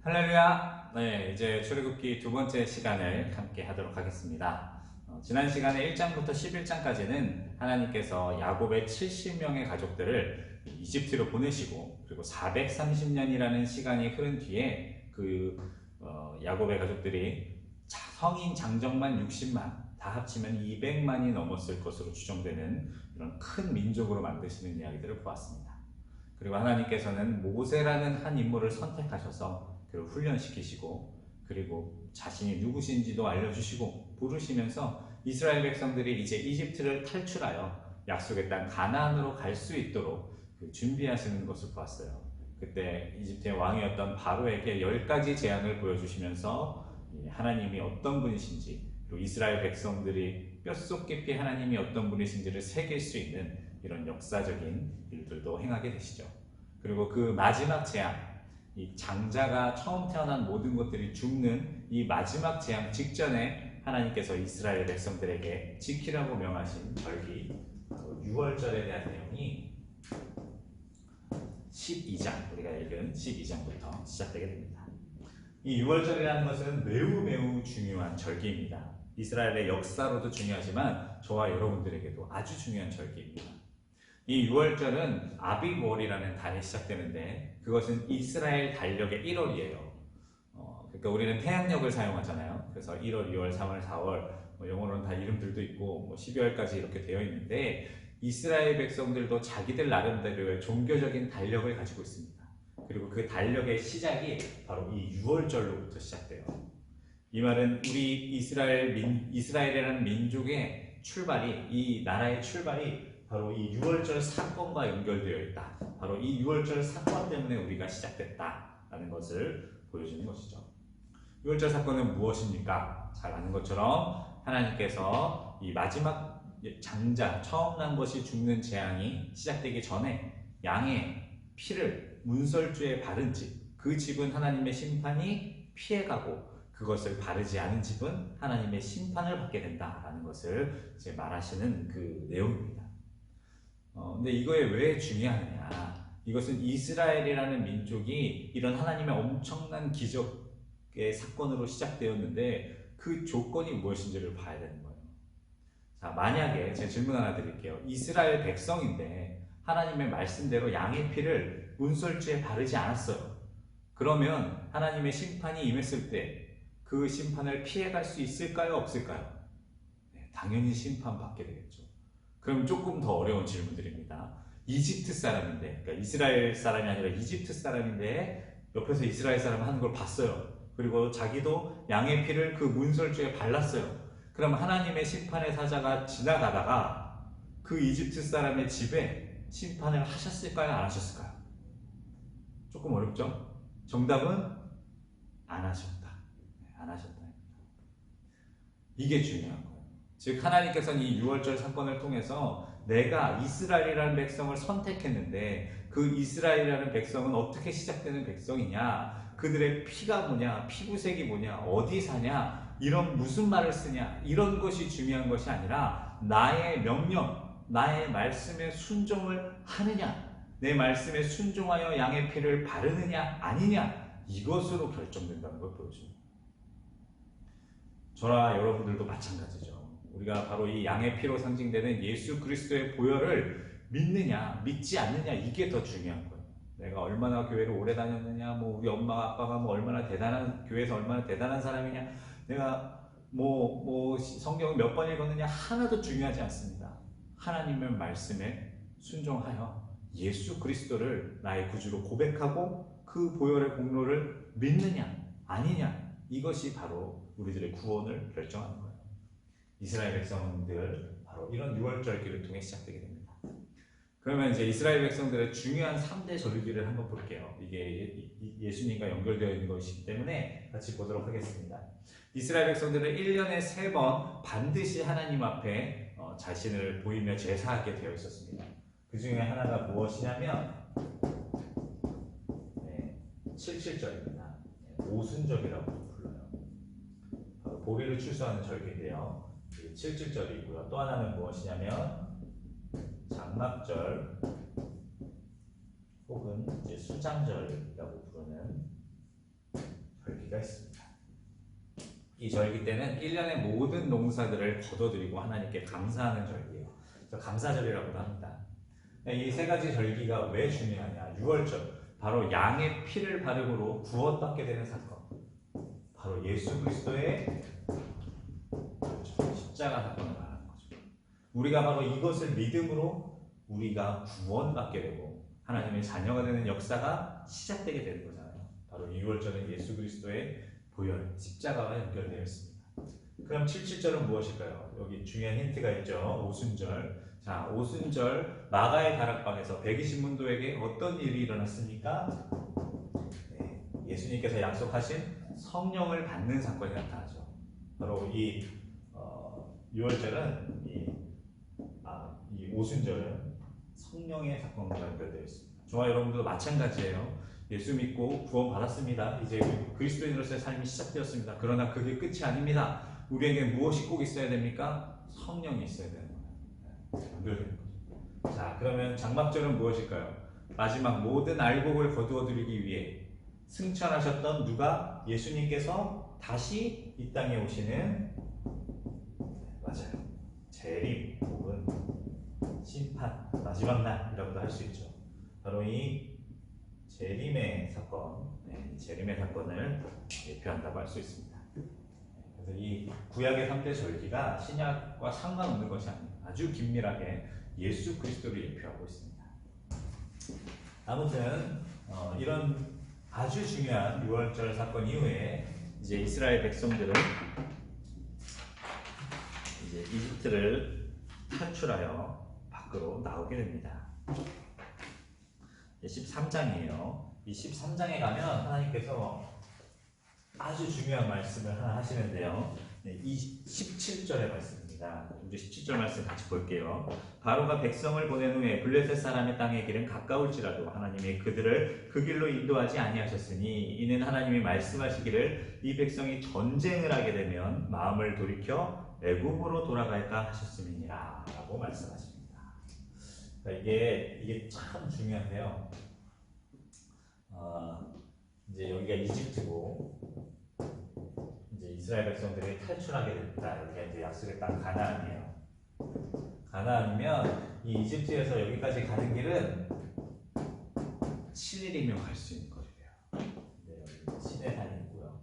할렐루야! 네, 이제 출애굽기 두 번째 시간을 함께 하도록 하겠습니다. 지난 시간에 1장부터 11장까지는 하나님께서 야곱의 70명의 가족들을 이집트로 보내시고, 그리고 430년이라는 시간이 흐른 뒤에 야곱의 가족들이 성인 장정만 60만, 다 합치면 200만이 넘었을 것으로 추정되는 이런 큰 민족으로 만드시는 이야기들을 보았습니다. 그리고 하나님께서는 모세라는 한 인물을 선택하셔서 그를 훈련시키시고, 그리고 자신이 누구신지도 알려주시고 부르시면서 이스라엘 백성들이 이제 이집트를 탈출하여 약속의 땅 가나안으로 갈 수 있도록 준비하시는 것을 보았어요. 그때 이집트의 왕이었던 바로에게 10가지 제안을 보여주시면서 하나님이 어떤 분이신지, 그리고 이스라엘 백성들이 뼛속 깊이 하나님이 어떤 분이신지를 새길 수 있는 이런 역사적인 일들도 행하게 되시죠. 그리고 그 마지막 재앙, 이 장자가 처음 태어난 모든 것들이 죽는 이 마지막 재앙 직전에 하나님께서 이스라엘 백성들에게 지키라고 명하신 절기, 유월절에 대한 내용이 12장, 우리가 읽은 12장부터 시작되게 됩니다. 이 유월절이라는 것은 매우 중요한 절기입니다. 이스라엘의 역사로도 중요하지만 저와 여러분들에게도 아주 중요한 절기입니다. 이 유월절은 아비월이라는 달에 시작되는데, 그것은 이스라엘 달력의 1월이에요. 그러니까 우리는 태양력을 사용하잖아요. 그래서 1월, 2월, 3월, 4월, 영어로는 다 이름들도 있고 12월까지 이렇게 되어 있는데, 이스라엘 백성들도 자기들 나름대로의 종교적인 달력을 가지고 있습니다. 그리고 그 달력의 시작이 바로 이 유월절로부터 시작돼요. 이 말은 우리 이스라엘이라는 민족의 출발이, 이 나라의 출발이 바로 이 유월절 사건과 연결되어 있다. 바로 이 유월절 사건 때문에 우리가 시작됐다라는 것을 보여주는 것이죠. 유월절 사건은 무엇입니까? 잘 아는 것처럼 하나님께서 이 마지막 장자, 처음 난 것이 죽는 재앙이 시작되기 전에 양의 피를 문설주에 바른 집, 그 집은 하나님의 심판이 피해가고, 그것을 바르지 않은 집은 하나님의 심판을 받게 된다라는 것을 이제 말하시는 그 내용입니다. 근데 이거에 왜 중요하느냐? 이것은 이스라엘이라는 민족이 이런 하나님의 엄청난 기적의 사건으로 시작되었는데, 그 조건이 무엇인지를 봐야 되는 거예요. 자, 만약에 제가 질문 하나 드릴게요. 이스라엘 백성인데 하나님의 말씀대로 양의 피를 문설주에 바르지 않았어요. 그러면 하나님의 심판이 임했을 때 그 심판을 피해갈 수 있을까요? 없을까요? 네, 당연히 심판받게 되겠죠. 그럼 조금 더 어려운 질문들입니다. 이집트 사람인데, 그러니까 이스라엘 사람이 아니라 이집트 사람인데 옆에서 이스라엘 사람이 하는 걸 봤어요. 그리고 자기도 양의 피를 그 문설주에 발랐어요. 그럼 하나님의 심판의 사자가 지나가다가 그 이집트 사람의 집에 심판을 하셨을까요? 안 하셨을까요? 조금 어렵죠? 정답은 안 하셨다. 안 하셨다. 이게 중요한 거예요. 즉 하나님께서는 이 유월절 사건을 통해서 내가 이스라엘이라는 백성을 선택했는데, 그 이스라엘이라는 백성은 어떻게 시작되는 백성이냐, 그들의 피가 뭐냐, 피부색이 뭐냐, 어디 사냐, 이런 무슨 말을 쓰냐, 이런 것이 중요한 것이 아니라 나의 명령, 나의 말씀에 순종을 하느냐, 내 말씀에 순종하여 양의 피를 바르느냐 아니냐, 이것으로 결정된다는 걸 보여줍니다. 저나 여러분들도 마찬가지죠. 우리가 바로 이 양의 피로 상징되는 예수 그리스도의 보혈을 믿느냐 믿지 않느냐, 이게 더 중요한 거예요. 내가 얼마나 교회를 오래 다녔느냐, 우리 엄마 아빠가 얼마나 대단한, 교회에서 얼마나 대단한 사람이냐, 내가 성경을 몇 번 읽었느냐, 하나도 중요하지 않습니다. 하나님의 말씀에 순종하여 예수 그리스도를 나의 구주로 고백하고 그 보혈의 공로를 믿느냐 아니냐, 이것이 바로 우리들의 구원을 결정하는 거예요. 이스라엘 백성들, 바로 이런 유월절기를 통해 시작되게 됩니다. 그러면 이제 이스라엘 백성들의 중요한 3대 절기를 한번 볼게요. 이게 예수님과 연결되어 있는 것이기 때문에 같이 보도록 하겠습니다. 이스라엘 백성들은 1년에 3번 반드시 하나님 앞에 자신을 보이며 제사하게 되어 있었습니다. 그 중에 하나가 무엇이냐면 77절입니다. 오순절이라고 불러요. 바로 보리를 추수하는 절기인데요. 77절이고요. 또 하나는 무엇이냐면 장막절 혹은 이제 수장절이라고 부르는 절기가 있습니다. 이 절기 때는 1년의 모든 농사들을 거둬들이고 하나님께 감사하는 절기예요. 그래서 감사절이라고도 합니다. 이 세 가지 절기가 왜 중요하냐? 6월절, 바로 양의 피를 바름으로 구원받게 되는 사건, 바로 예수 그리스도의 십자가 사건을 말하는 거죠. 우리가 바로 이것을 믿음으로 우리가 구원받게 되고 하나님의 자녀가 되는 역사가 시작되게 되는 거잖아요. 바로 6월절은 예수 그리스도의 보혈, 십자가와 연결되어 있습니다. 그럼 77절은 무엇일까요? 여기 중요한 힌트가 있죠. 오순절. 자, 오순절 마가의 다락방에서 120문도에게 어떤 일이 일어났습니까? 네, 예수님께서 약속하신 성령을 받는 사건이 나타나죠. 바로 이 6월절은 이 오순절은 성령의 사건과 연결되어 있습니다. 저와 여러분들도 마찬가지예요. 예수 믿고 구원 받았습니다. 이제 그리스도인으로서의 삶이 시작되었습니다. 그러나 그게 끝이 아닙니다. 우리에게 무엇이 꼭 있어야 됩니까? 성령이 있어야 되는 거예요. 연결되는 거죠. 자, 그러면 장막절은 무엇일까요? 마지막 모든 알곡을 거두어들이기 위해 승천하셨던 누가? 예수님께서 다시 이 땅에 오시는, 맞아요, 재림 혹은 심판, 마지막 날이라고도 할 수 있죠. 바로 이 재림의 사건, 재림의 사건을 대표한다고 할 수 있습니다. 그래서 이 구약의 3대 절기가 신약과 상관없는 것이 아닙니다. 아주 긴밀하게 예수 그리스도를 예표하고 있습니다. 아무튼 이런 아주 중요한 6월절 사건 이후에 이제 이스라엘 백성들은 이제 이집트를 탈출하여 밖으로 나오게 됩니다. 13장이에요. 이 13장에 가면 하나님께서 아주 중요한 말씀을 하나 하시는데요. 이 17절의 말씀입니다. 우리 17절 말씀 같이 볼게요. 바로가 백성을 보낸 후에 블레셋 사람의 땅의 길은 가까울지라도 하나님이 그들을 그 길로 인도하지 아니하셨으니 이는 하나님이 말씀하시기를 이 백성이 전쟁을 하게 되면 마음을 돌이켜 애굽으로 돌아갈까 하셨음이니라 라고 말씀하십니다. 그러니까 이게 참 중요한데요. 이제 여기가 이집트고 이제 이스라엘 백성들이 탈출하게 됐다. 여기가 이제 약속의 땅 가나안이에요. 가나안이면 이 이집트에서 여기까지 가는 길은 7일이면 갈 수 있는 거리래요. 네, 여기 시내산이 있고요.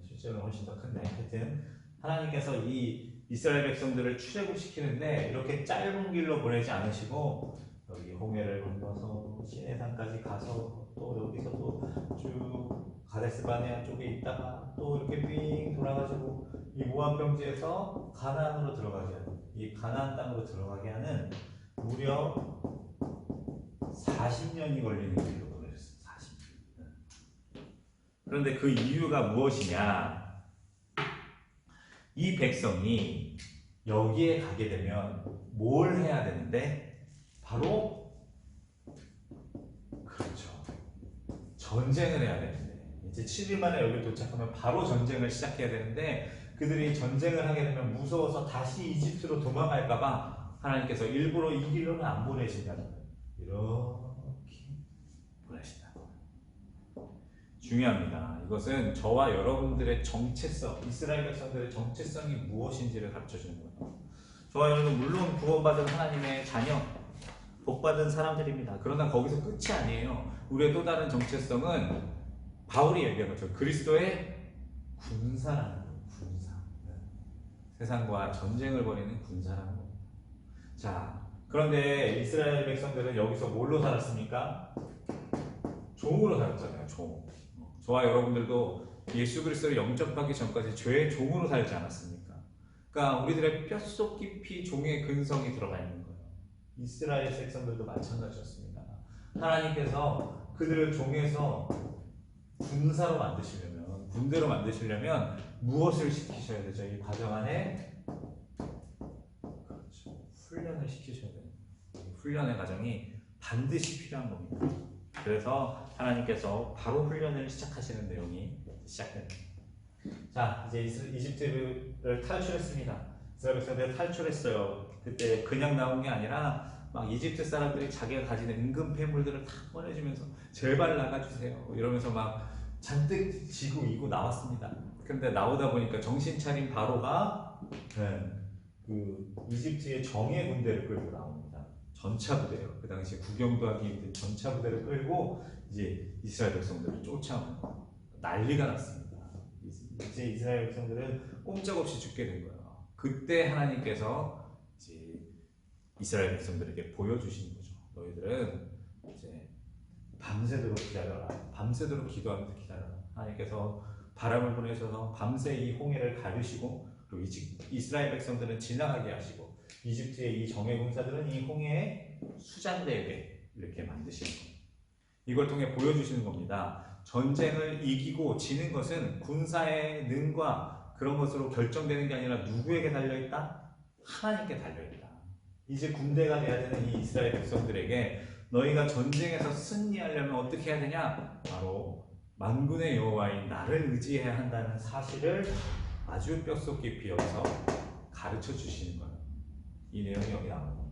실제로는 훨씬 더 큰데 하여튼 하나님께서 이 이스라엘 백성들을 출애굽시키는데 이렇게 짧은 길로 보내지 않으시고 여기 홍해를 건너서 시내산까지 가서 또 여기서 또 쭉 가데스 바네아 쪽에 있다가 또 이렇게 삥 돌아가지고 이 모압 평지에서 가나안으로 들어가게 하는, 이 가나안 땅으로 들어가게 하는 무려 40년이 걸리는 길로 보내셨어요. 40년. 그런데 그 이유가 무엇이냐? 이 백성이 여기에 가게 되면 뭘 해야 되는데? 바로 그렇죠. 전쟁을 해야 되는데 이제 7일 만에 여기 도착하면 바로 전쟁을 시작해야 되는데 그들이 전쟁을 하게 되면 무서워서 다시 이집트로 도망갈까봐 하나님께서 일부러 이 길로는 안 보내신다는 거예요. 이렇게 보내신다고. 중요합니다. 이것은 저와 여러분들의 정체성, 이스라엘 백성들의 정체성이 무엇인지를 가르쳐주는 거예요. 저와 여러분은 물론 구원받은 하나님의 자녀, 복받은 사람들입니다. 그러나 거기서 끝이 아니에요. 우리의 또 다른 정체성은 바울이 얘기한 것처럼 그리스도의 군사라는 거예요. 군사. 세상과 전쟁을 벌이는 군사라는 거예요. 자, 그런데 이스라엘 백성들은 여기서 뭘로 살았습니까? 종으로 살았잖아요. 종. 저와 여러분들도 예수 그리스도를 영접하기 전까지 죄의 종으로 살지 않았습니까? 그러니까 우리들의 뼛속 깊이 종의 근성이 들어가 있는 거예요. 이스라엘 백성들도 마찬가지였습니다. 하나님께서 그들을 종에서 군사로 만드시려면, 군대로 만드시려면 무엇을 시키셔야 되죠? 이 과정 안에 그렇죠. 훈련을 시키셔야 돼요. 훈련의 과정이 반드시 필요한 겁니다. 그래서 하나님께서 바로 훈련을 시작하시는 내용이 시작됩니다. 자, 이제 이집트를 탈출했습니다. 이스라엘 백성들이 탈출했어요. 그때 그냥 나온 게 아니라 막 이집트 사람들이 자기가 가진 은근 폐물들을 다 꺼내주면서 제발 나가주세요 이러면서 막 잔뜩 지고 이고 나왔습니다. 근데 나오다 보니까 정신 차린 바로가 그 이집트의 정예 군대를 끌고 나옵니다. 전차 부대요. 그 당시 구경도 하기 힘든 전차 부대를 끌고 이제 이스라엘 백성들을 쫓아오는 거예요. 난리가 났습니다. 이제 이스라엘 백성들은 꼼짝없이 죽게 된 거예요. 그때 하나님께서 이제 이스라엘 백성들에게 보여주시는 거죠. 너희들은 이제 밤새도록 기다려라. 밤새도록 기도하면서 기다려라. 하나님께서 바람을 보내셔서 밤새 이 홍해를 가르시고, 그리고 이스라엘 백성들은 지나가게 하시고, 이집트의 이 정예 군사들은 이 홍해에 수장되게 이렇게 만드시는 거예요. 이걸 통해 보여주시는 겁니다. 전쟁을 이기고 지는 것은 군사의 능과 그런 것으로 결정되는 게 아니라 누구에게 달려있다? 하나님께 달려있다. 이제 군대가 돼야 되는 이 이스라엘 백성들에게 너희가 전쟁에서 승리하려면 어떻게 해야 되냐? 바로 만군의 여호와인 나를 의지해야 한다는 사실을 아주 뼛속 깊이 여기서 가르쳐 주시는 거예요. 이 내용이 여기 나옵니다.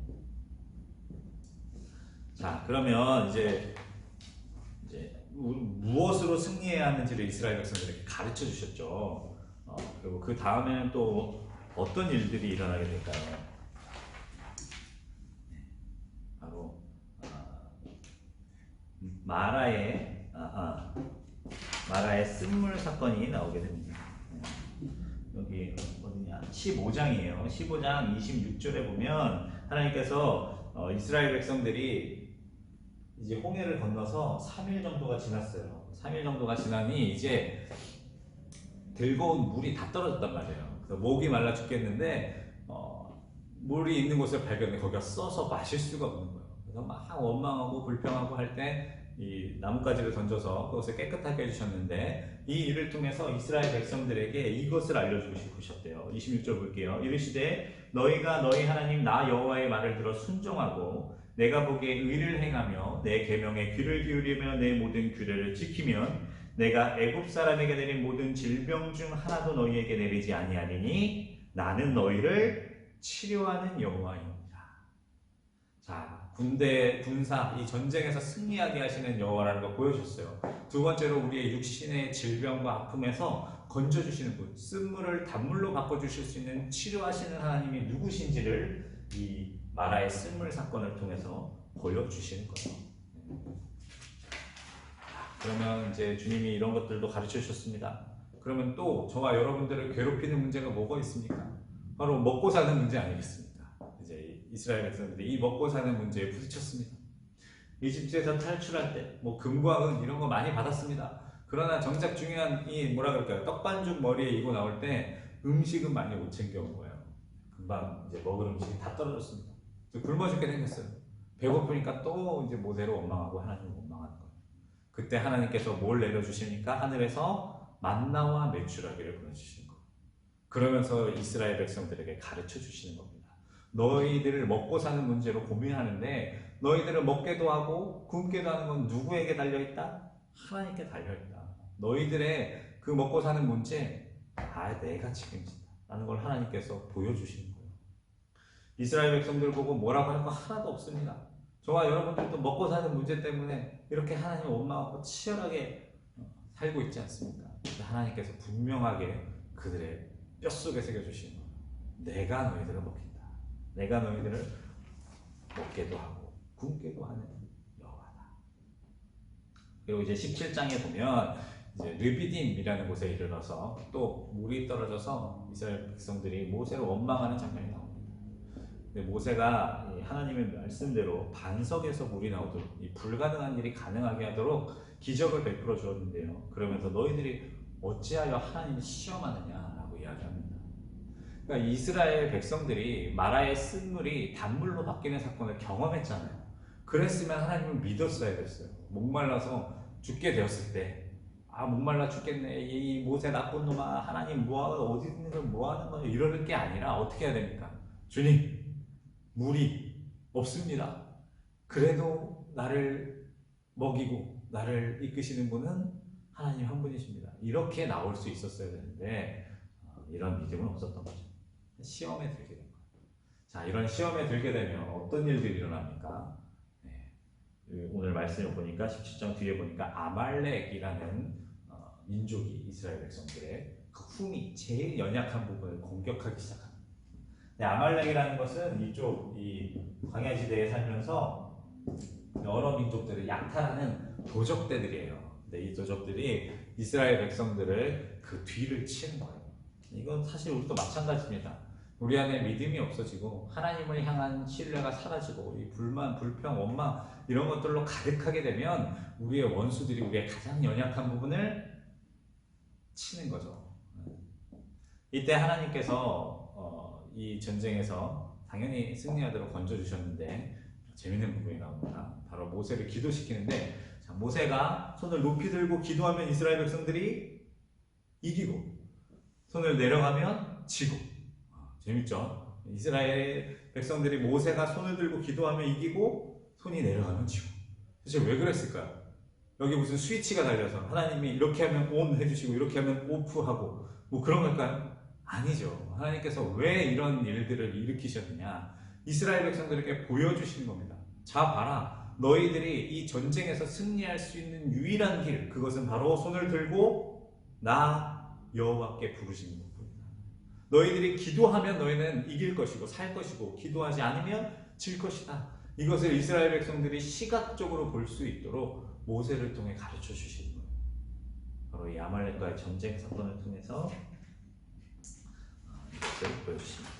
자, 그러면 이제 무엇으로 승리해야 하는지를 이스라엘 백성들에게 가르쳐 주셨죠. 그리고 그 다음에는 또 어떤 일들이 일어나게 될까요? 바로 마라의 쓴물 사건이 나오게 됩니다. 여기 어디냐? 15장이에요. 15장 26절에 보면 하나님께서 이스라엘 백성들이 이제 홍해를 건너서 3일 정도가 지났어요. 3일 정도가 지나니 이제 들고 온 물이 다 떨어졌단 말이에요. 그래서 목이 말라 죽겠는데 물이 있는 곳을 발견해 거기가 써서 마실 수가 없는 거예요. 그래서 막 원망하고 불평하고 할 때 이 나뭇가지를 던져서 그것을 깨끗하게 해주셨는데, 이 일을 통해서 이스라엘 백성들에게 이것을 알려주고 싶으셨대요. 26절 볼게요. 이르시되 너희가 너희 하나님 나 여호와의 말을 들어 순종하고 내가 보기에 의를 행하며 내 계명에 귀를 기울이며 내 모든 규례를 지키면 내가 애굽 사람에게 내린 모든 질병 중 하나도 너희에게 내리지 아니하리니 나는 너희를 치료하는 여호와입니다. 자, 군사 이 전쟁에서 승리하게 하시는 여호와라는 걸 보여줬어요. 두 번째로 우리의 육신의 질병과 아픔에서 건져주시는 분, 쓴물을 단물로 바꿔주실 수 있는 치료하시는 하나님이 누구신지를 이 마라의 쓴물 사건을 통해서 보여주시는 거예요. 그러면 이제 주님이 이런 것들도 가르쳐 주셨습니다. 그러면 또 저와 여러분들을 괴롭히는 문제가 뭐가 있습니까? 바로 먹고 사는 문제 아니겠습니까? 이제 이스라엘 백성들이 이 먹고 사는 문제에 부딪혔습니다. 이집트에서 탈출할 때 뭐 금과 은 이런 거 많이 받았습니다. 그러나 정작 중요한 이 뭐라 그럴까요? 떡반죽 머리에 이고 나올 때 음식은 많이 못 챙겨온 거예요. 금방 이제 먹을 음식이 다 떨어졌습니다. 굶어 죽게 생겼어요. 배고프니까 또 이제 모세로 원망하고 하나님을 원망하는 거예요. 그때 하나님께서 뭘 내려주십니까? 하늘에서 만나와 메추라기를 보내주시는 거예요. 그러면서 이스라엘 백성들에게 가르쳐 주시는 겁니다. 너희들을 먹고 사는 문제로 고민하는데 너희들을 먹게도 하고 굶게도 하는 건 누구에게 달려있다? 하나님께 달려있다. 너희들의 그 먹고 사는 문제 내가 책임진다 라는 걸 하나님께서 보여주시는 거예요. 이스라엘 백성들 보고 뭐라고 하는 거 하나도 없습니다. 저와 여러분들도 먹고 사는 문제 때문에 이렇게 하나님을 원망하고 치열하게 살고 있지 않습니까? 하나님께서 분명하게 그들의 뼛속에 새겨주시는 거예요. 내가 너희들을 먹힌다. 내가 너희들을 먹게도 하고 굶게도 하는 여호와다. 그리고 이제 17장에 보면 이제 르비딤이라는 곳에 이르러서 또 물이 떨어져서 이스라엘 백성들이 모세를 원망하는 장면이 나옵니다. 근데 모세가 하나님의 말씀대로 반석에서 물이 나오도록 이 불가능한 일이 가능하게 하도록 기적을 베풀어 주었는데요. 그러면서 너희들이 어찌하여 하나님을 시험하느냐라고 이야기합니다. 그러니까 이스라엘 백성들이 마라의 쓴물이 단물로 바뀌는 사건을 경험했잖아요. 그랬으면 하나님을 믿었어야 됐어요. 목말라서 죽게 되었을 때, 목말라 죽겠네, 이 모세 나쁜 놈아, 하나님 어디 있는 걸 뭐하는 거냐, 이러는 게 아니라 어떻게 해야 됩니까? 주님, 물이 없습니다. 그래도 나를 먹이고 나를 이끄시는 분은 하나님 한 분이십니다. 이렇게 나올 수 있었어야 되는데 이런 믿음은 없었던 거죠. 시험에 들게 된 거예요. 자, 이런 시험에 들게 되면 어떤 일들이 일어납니까? 오늘 말씀을 보니까 17장 뒤에 보니까 아말렉이라는 민족이 이스라엘 백성들의 그 흠이 제일 연약한 부분을 공격하기 시작합니다. 아말렉이라는 것은 이쪽 이 광야 지대에 살면서 여러 민족들을 약탈하는 도적대들이에요. 근데 이 도적들이 이스라엘 백성들을 그 뒤를 치는 거예요. 이건 사실 우리도 마찬가지입니다. 우리 안에 믿음이 없어지고 하나님을 향한 신뢰가 사라지고 이 불만, 불평, 원망 이런 것들로 가득하게 되면 우리의 원수들이 우리의 가장 연약한 부분을 치는 거죠. 이때 하나님께서 이 전쟁에서 당연히 승리하도록 건져주셨는데 재밌는 부분이 나옵니다. 바로 모세를 기도시키는데, 자, 모세가 손을 높이 들고 기도하면 이스라엘 백성들이 이기고 손을 내려가면 지고. 재밌죠? 이스라엘 백성들이 모세가 손을 들고 기도하면 이기고 손이 내려가면 지고. 도대체 왜 그랬을까요? 여기 무슨 스위치가 달려서 하나님이 이렇게 하면 온 해주시고 이렇게 하면 오프하고 뭐 그런 걸까요? 아니죠. 하나님께서 왜 이런 일들을 일으키셨느냐? 이스라엘 백성들에게 보여주시는 겁니다. 자, 봐라. 너희들이 이 전쟁에서 승리할 수 있는 유일한 길, 그것은 바로 손을 들고 나 여호와께 부르시는 것뿐이다. 너희들이 기도하면 너희는 이길 것이고 살 것이고, 기도하지 않으면 질 것이다. 이것을 이스라엘 백성들이 시각적으로 볼 수 있도록 모세를 통해 가르쳐 주시는 거예요. 바로 이 아말렉과의 전쟁 사건을 통해서 이것을 보여주십니다.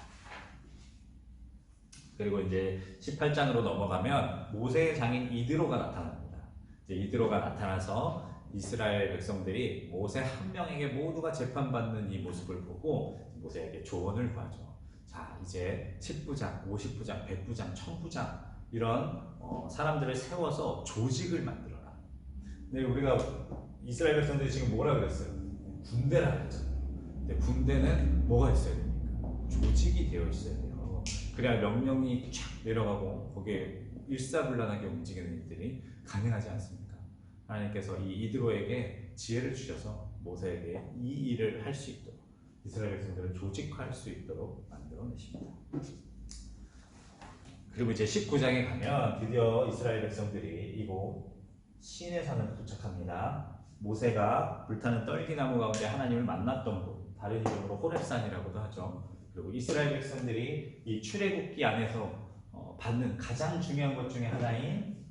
그리고 이제 18장으로 넘어가면 모세의 장인 이드로가 나타납니다. 이제 이드로가 나타나서 이스라엘 백성들이 모세 한 명에게 모두가 재판받는 이 모습을 보고 모세에게 조언을 구하죠. 자, 이제 10부장, 50부장, 100부장, 1000부장 이런 사람들을 세워서 조직을 만들어라. 근데 우리가 이스라엘 백성들이 지금 뭐라 그랬어요? 군대라 그랬잖아요. 근데 군대는 뭐가 있어야 됩니까? 조직이 되어 있어야 돼요. 그래야 명령이 쫙 내려가고 거기에 일사불란하게 움직이는 일들이 가능하지 않습니까? 하나님께서 이 이드로에게 지혜를 주셔서 모세에게 이 일을 할 수 있도록 이스라엘 백성들을 조직화할 수 있도록 만들어내십니다. 그리고 이제 19장에 가면 드디어 이스라엘 백성들이 이곳 시내산을 도착합니다. 모세가 불타는 떨기나무 가운데 하나님을 만났던 곳, 다른 이름으로 호렙산이라고도 하죠. 그리고 이스라엘 백성들이 이 출애굽기 안에서 받는 가장 중요한 것 중에 하나인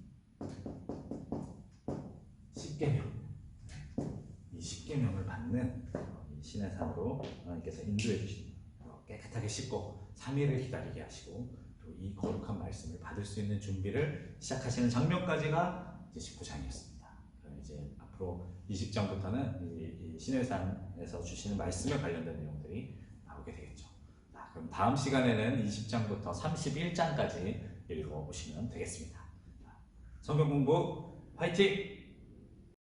십계명, 이 십계명을 받는 이 시내산으로 하나님께서 인도해 주십니다. 깨끗하게 씻고 3일을 기다리게 하시고 그리고 이 거룩한 말씀을 받을 수 있는 준비를 시작하시는 장면까지가 이제 19장이었습니다. 그럼 이제 앞으로 20장부터는 이 시내산에서 주시는 말씀에 관련된 내용들이 나오게 되겠죠. 자, 그럼 다음 시간에는 20장부터 31장까지 읽어보시면 되겠습니다. 성경 공부 화이팅!